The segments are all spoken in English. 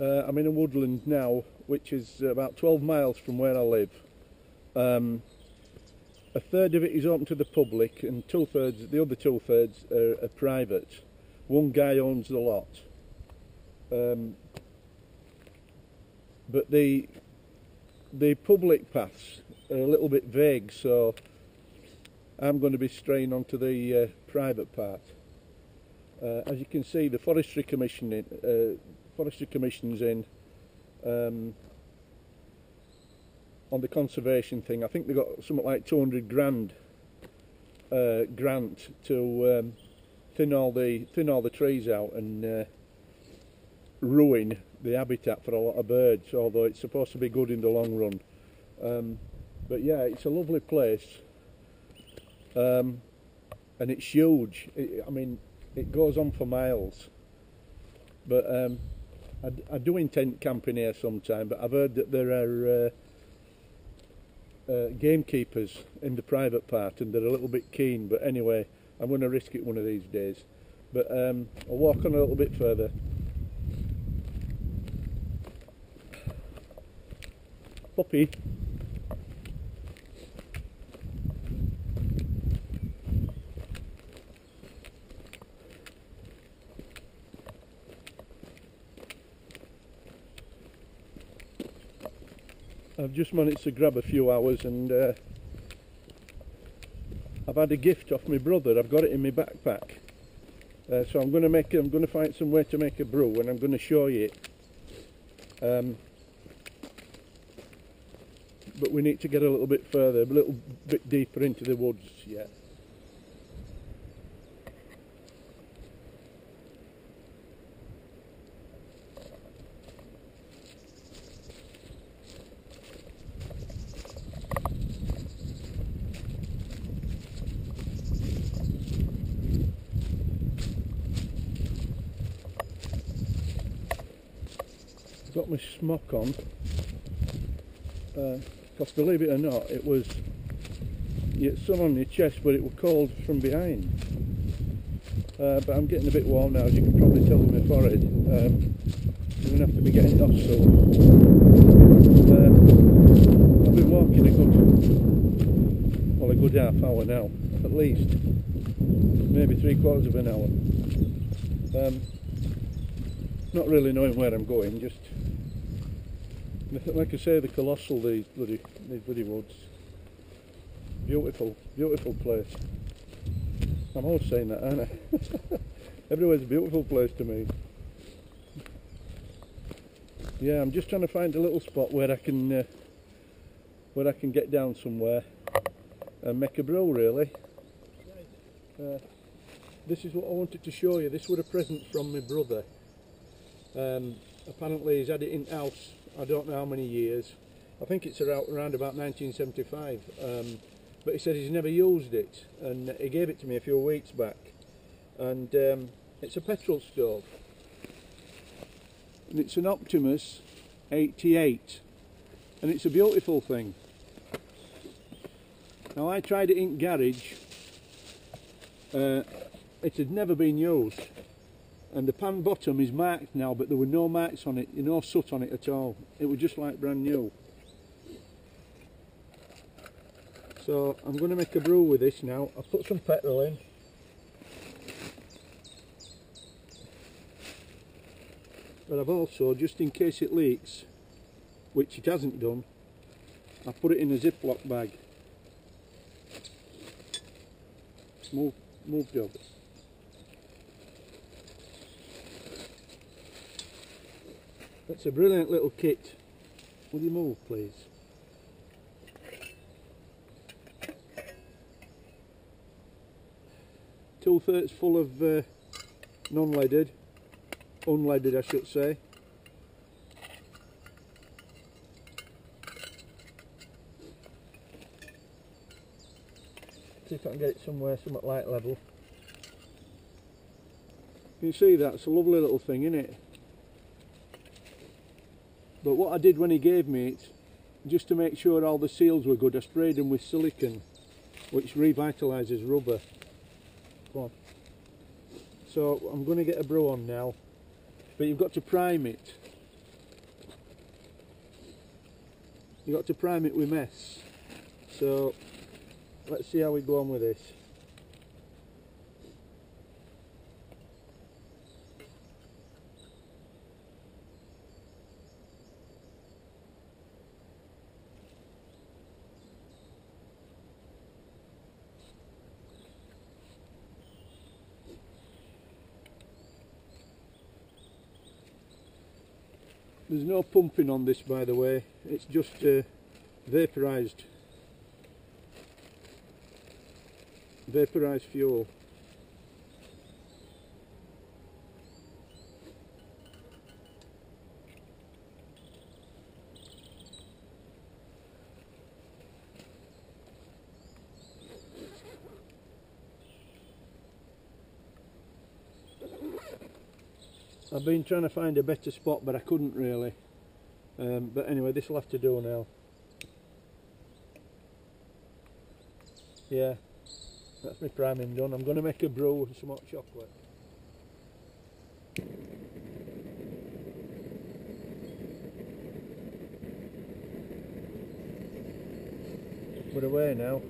I'm in a woodland now, which is about 12 miles from where I live. A third of it is open to the public, and the other two-thirds are private. One guy owns the lot. But the public paths are a little bit vague, so I'm going to be straying onto the private part. As you can see, the Forestry Commission's in on the conservation thing. I think they got something like 200 grand grant to thin all the trees out and ruin the habitat for a lot of birds, although it's supposed to be good in the long run. But yeah, it's a lovely place, and it's huge. I mean, it goes on for miles. But I do intend camping here sometime, but I've heard that there are gamekeepers in the private part, and they're a little bit keen. But anyway, I'm going to risk it one of these days. But I'll walk on a little bit further. Puppy. I've just managed to grab a few hours, and I've had a gift off my brother. I've got it in my backpack, so I'm going to find some way to make a brew, and I'm going to show you it. But we need to get a little bit further, a little bit deeper into the woods yet. I've got my smock on. Because believe it or not, it was sun on your chest, but it was cold from behind. But I'm getting a bit warm now, as you can probably tell with my forehead. I'm going to have to be getting off soon. I've been walking a good half hour now, at least, maybe 3/4 of an hour. Not really knowing where I'm going, just. Like I say, the colossal, these bloody woods. Beautiful, beautiful place. I'm always saying that, aren't I? Everywhere's a beautiful place to me. Yeah, I'm just trying to find a little spot where I can get down somewhere and make a brew, really. This is what I wanted to show you. This was a present from my brother. Apparently he's had it in house, I don't know how many years. I think it's around about 1975. But he said he's never used it, and he gave it to me a few weeks back. And it's a petrol stove, and it's an Optimus 88, and it's a beautiful thing. Now, I tried it in garage. It had never been used, and the pan bottom is marked now, but there were no marks on it, no soot on it at all. It was just like brand new. So I'm going to make a brew with this now. I've put some petrol in. But I've also, just in case it leaks, which it hasn't done, I've put it in a Ziploc bag. Move job. That's a brilliant little kit. Will you move, please? Two-thirds full of non-leaded, unleaded I should say. See if I can get it somewhere, somewhat light level. You see that? It's a lovely little thing, isn't it? But what I did when he gave me it, just to make sure all the seals were good, I sprayed them with silicone, which revitalises rubber. Go on. So I'm going to get a brew on now, but you've got to prime it. You got to prime it with mess. So let's see how we go on with this. There's no pumping on this, by the way, it's just vaporised fuel. I've been trying to find a better spot, but I couldn't really. But anyway, this will have to do now. Yeah, that's my priming done. I'm going to make a brew with some hot chocolate. We're away now.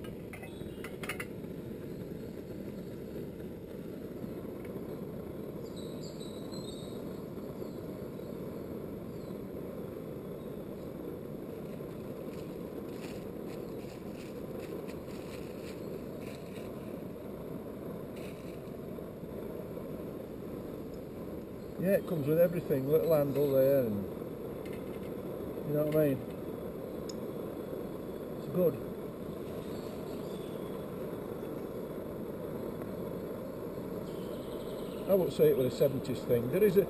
Yeah, it comes with everything, little handle there, and you know what I mean? It's good. I would say it was a 70s thing. There is a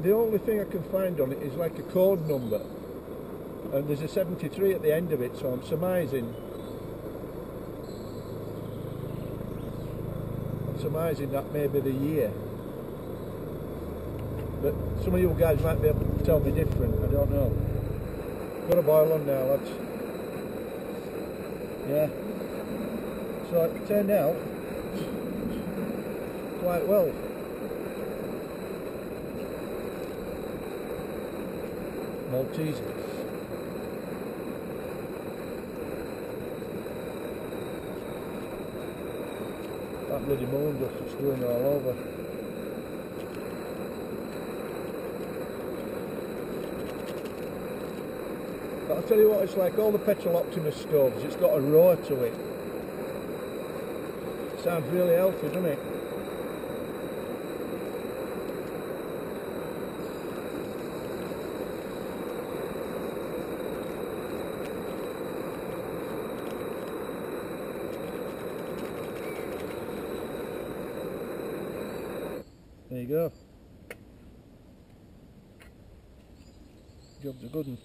the only thing I can find on it is like a code number, and there's a 73 at the end of it, so I'm surmising that may be the year. But some of you guys might be able to tell me different, I don't know. Got a boil on now, lads. Yeah. So it turned out quite well. Maltesers. That bloody moon dust is going all over. But I'll tell you what it's like, all the petrol Optimus stoves, it's got a roar to it. Sounds really healthy, doesn't it? There you go. Job's a good one.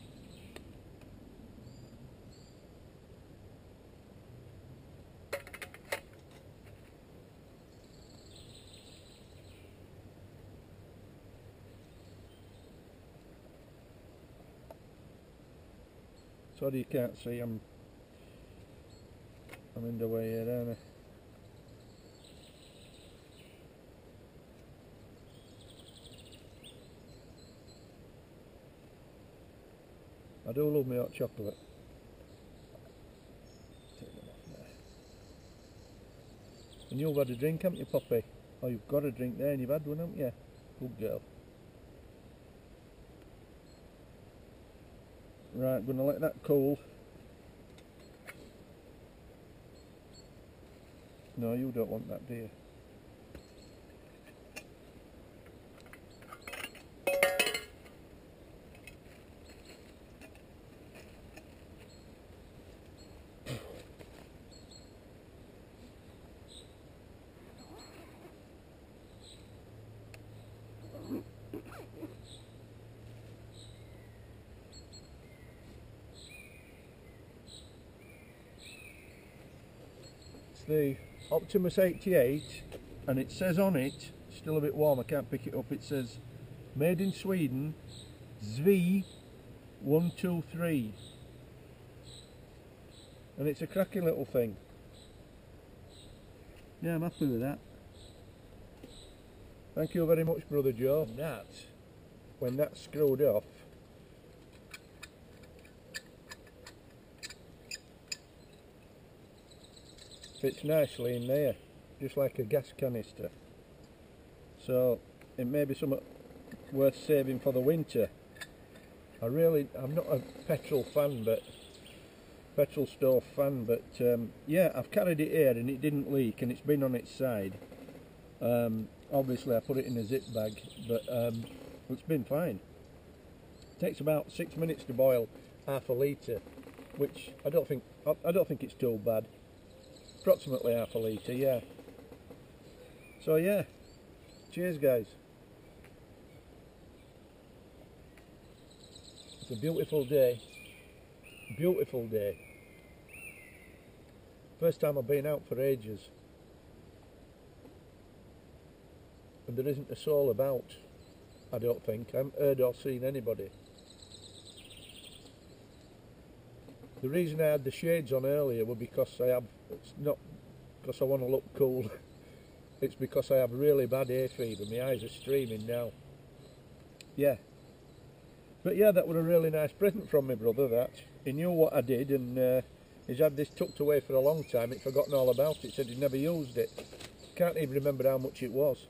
Sorry you can't see, I'm in the way here, aren't I? I do love my hot chocolate. Take them off there. And you've had a drink, haven't you, Poppy? Oh, you've got a drink there and you've had one, haven't you? Good girl. Right, gonna let that cool. No, you don't want that, do you? The Optimus 88, and it says on it, still a bit warm, I can't pick it up, it says made in Sweden, Zvi 123, and it's a cracky little thing. Yeah, I'm happy with that. Thank you very much, Brother Joe. And that, when that's screwed off, fits nicely in there, just like a gas canister. So it may be something worth saving for the winter. I'm not a petrol stove fan, but yeah, I've carried it here and it didn't leak, and it's been on its side. Obviously I put it in a zip bag, but it's been fine. It takes about 6 minutes to boil half a litre, which I don't think it's too bad. Approximately half a litre, yeah. So yeah, cheers guys. It's a beautiful day. Beautiful day. First time I've been out for ages. And there isn't a soul about, I don't think. I haven't heard or seen anybody. The reason I had the shades on earlier were because it's not because I want to look cool. It's because I have really bad hay fever. My eyes are streaming now. Yeah. But yeah, that was a really nice present from my brother, that. He knew what I did, and he's had this tucked away for a long time. He'd forgotten all about it, said he'd never used it. Can't even remember how much it was.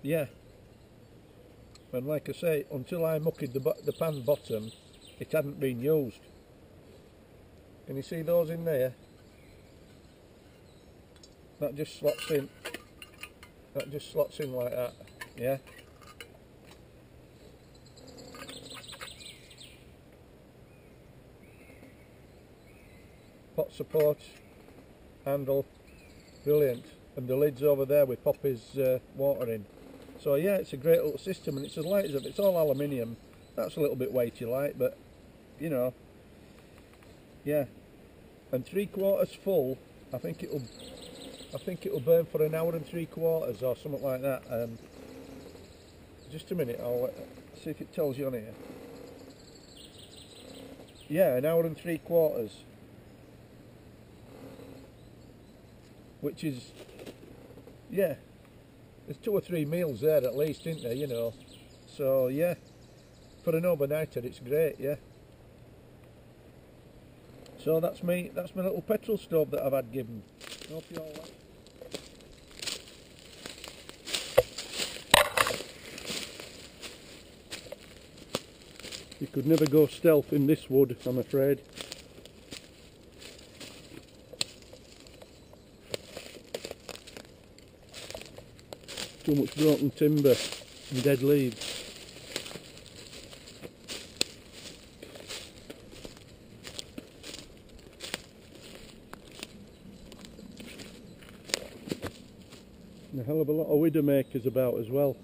Yeah. And like I say, until I mucked the pan bottom, it hadn't been used. Can you see those in there? That just slots in. That just slots in like that, yeah. Pot support, handle, brilliant. And the lid's over there with Poppy's water in. So yeah, it's a great little system, and it's as light as if it's all aluminium. That's a little bit weighty like, but you know, yeah. And 3/4 full, I think it'll burn for an hour and 3/4 or something like that. Just a minute, I'll see if it tells you on here. Yeah, an hour and 3/4, which is, yeah, there's 2 or 3 meals there at least, isn't there, you know. So yeah, for an overnighter it's great, yeah. So that's my little petrol stove that I've had given. Hope you all like. You could never go stealth in this wood, I'm afraid. Too much broken timber and dead leaves. And a hell of a lot of widowmakers about as well.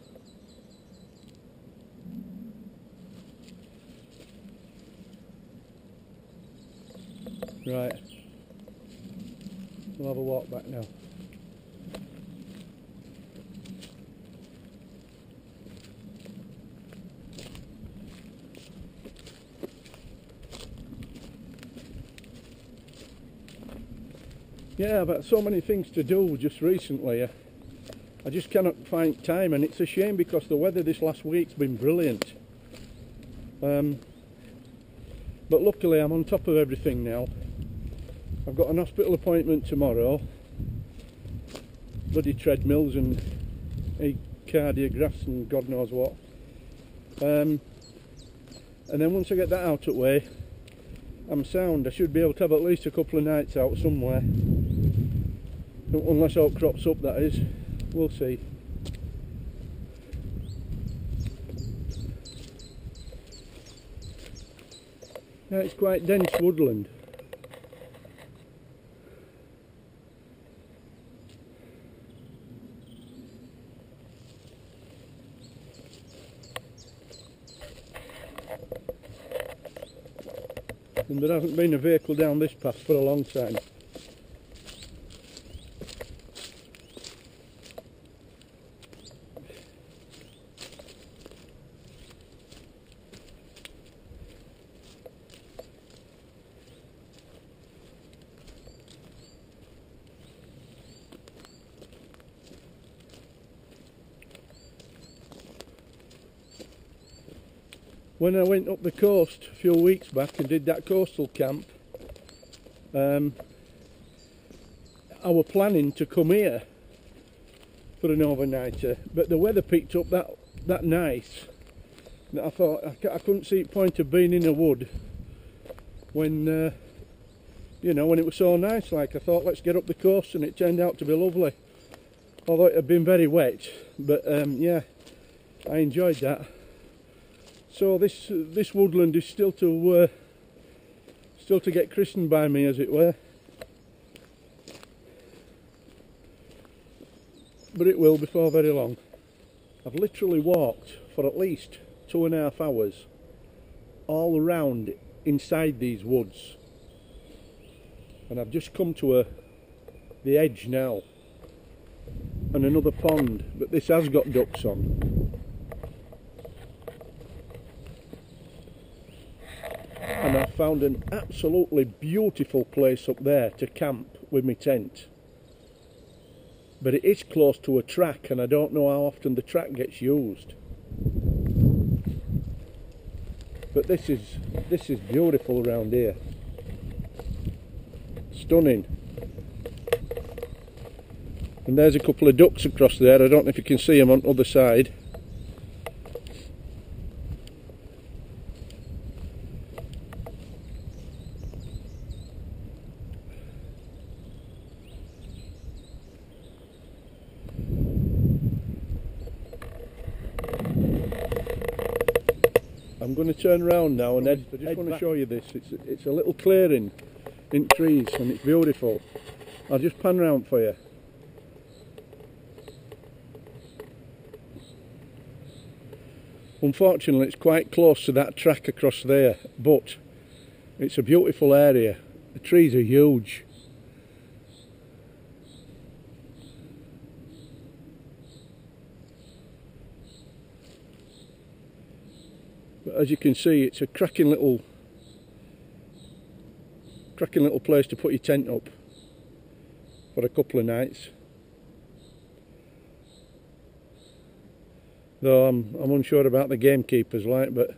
Right, we'll have a walk back now. Yeah, I've had so many things to do just recently. I just cannot find time, and it's a shame because the weather this last week's been brilliant. But luckily I'm on top of everything now. I've got an hospital appointment tomorrow. Bloody treadmills and cardiographs and God knows what. And then once I get that out of the way, I'm sound. I should be able to have at least a couple of nights out somewhere. Unless all crops up, that is. We'll see. Yeah, it's quite dense woodland. And there hasn't been a vehicle down this path for a long time. When I went up the coast a few weeks back and did that coastal camp, I were planning to come here for an overnighter, but the weather picked up that nice that I thought I couldn't see the point of being in a wood when you know, when it was so nice. Like, I thought, let's get up the coast, and it turned out to be lovely, although it had been very wet. But yeah, I enjoyed that. So this woodland is still to get christened by me, as it were. But it will before very long. I've literally walked for at least 2.5 hours all around inside these woods, and I've just come to the edge now, and another pond, but this has got ducks on. And I found an absolutely beautiful place up there to camp with my tent. But it is close to a track, and I don't know how often the track gets used. But this is beautiful around here. Stunning. And there's a couple of ducks across there. I don't know if you can see them on the other side. I'm going to turn around now and I just want to show you this. It's a little clearing in trees, and it's beautiful. I'll just pan round for you. Unfortunately, it's quite close to that track across there, but it's a beautiful area. The trees are huge. But as you can see, it's a cracking little place to put your tent up for a couple of nights. Though I'm unsure about the gamekeepers, like, but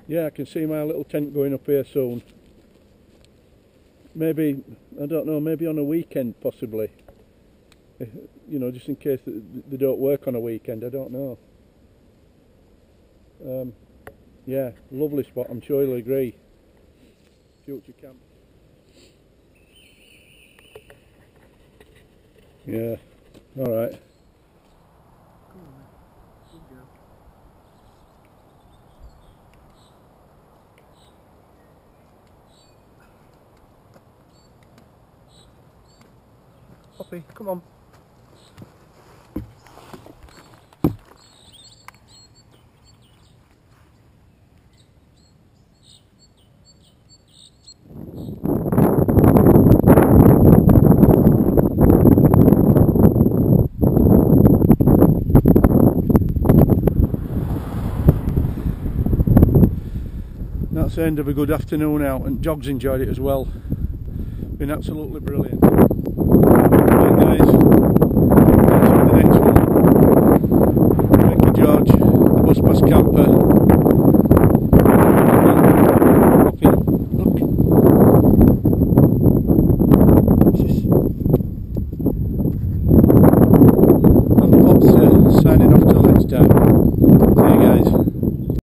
yeah, I can see my little tent going up here soon. Maybe, I don't know, maybe on a weekend possibly. You know, just in case they don't work on a weekend, I don't know. Yeah, lovely spot, I'm sure you'll agree. Future camp. Yeah, alright. Poppy, come on. That's the end of a good afternoon out, and Jog's enjoyed it as well. Been absolutely brilliant. Right, guys.